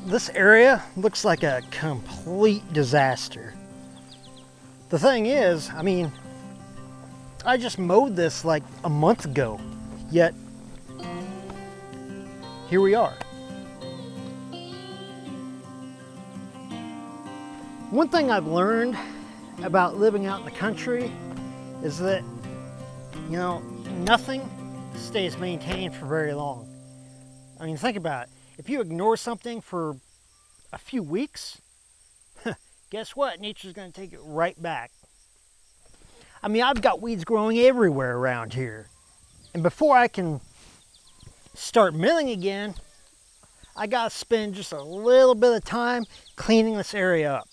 this area looks like a complete disaster. The thing is, I mean, I just mowed this like a month ago, yet here we are. One thing I've learned about living out in the country is that, you know, nothing stays maintained for very long. I mean, think about it. If you ignore something for a few weeks, guess what? Nature's going to take it right back. I mean, I've got weeds growing everywhere around here. And before I can start milling again, I got to spend just a little bit of time cleaning this area up.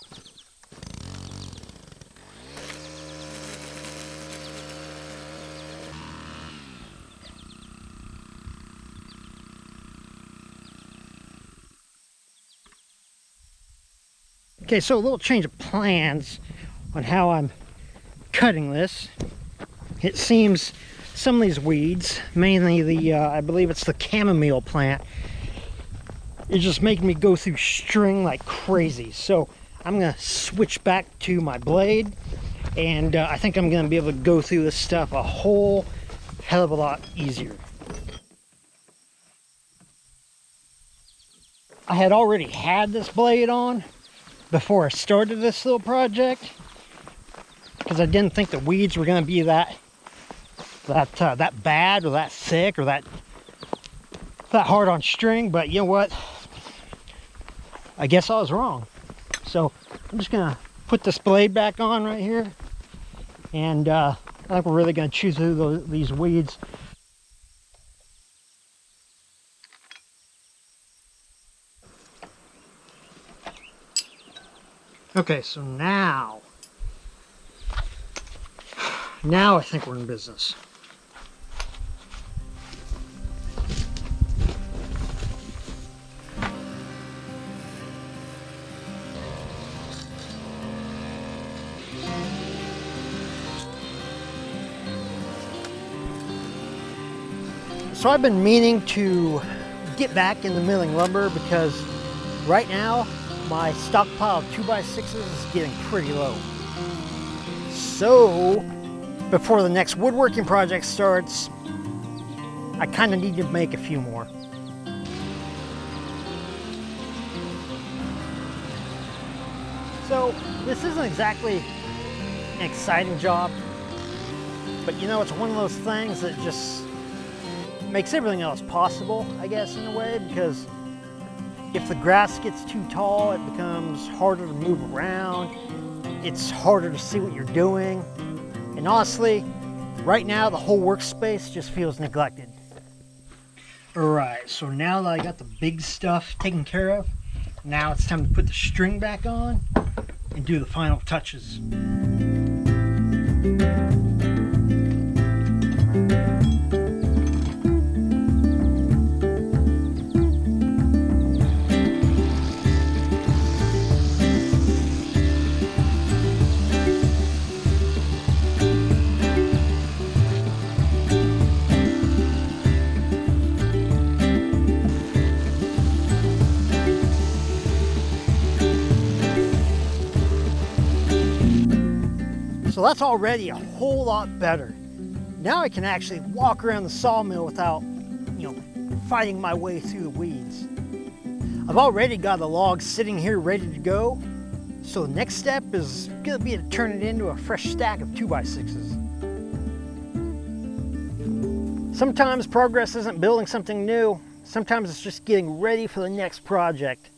Okay, so a little change of plans on how I'm cutting this. It seems some of these weeds, mainly the, I believe it's the chamomile plant, is just making me go through string like crazy. So I'm gonna switch back to my blade, and I think I'm gonna be able to go through this stuff a whole hell of a lot easier. I had already had this blade on before I started this little project, because I didn't think the weeds were going to be that bad or that thick or that hard on string. But you know what? I guess I was wrong. So I'm just going to put this blade back on right here, and I think we're really going to chew through these weeds. Okay, so now I think we're in business. So I've been meaning to get back into milling lumber because right now my stockpile of 2x6s is getting pretty low. So before the next woodworking project starts, I kind of need to make a few more. So this isn't exactly an exciting job, but you know, it's one of those things that just makes everything else possible, I guess, in a way, because if the grass gets too tall, it becomes harder to move around. It's harder to see what you're doing. And honestly, right now, the whole workspace just feels neglected. All right, so now that I got the big stuff taken care of, now it's time to put the string back on and do the final touches. So that's already a whole lot better. Now I can actually walk around the sawmill without, you know, fighting my way through the weeds. I've already got the logs sitting here ready to go. So the next step is gonna be to turn it into a fresh stack of 2x6s. Sometimes progress isn't building something new. Sometimes it's just getting ready for the next project.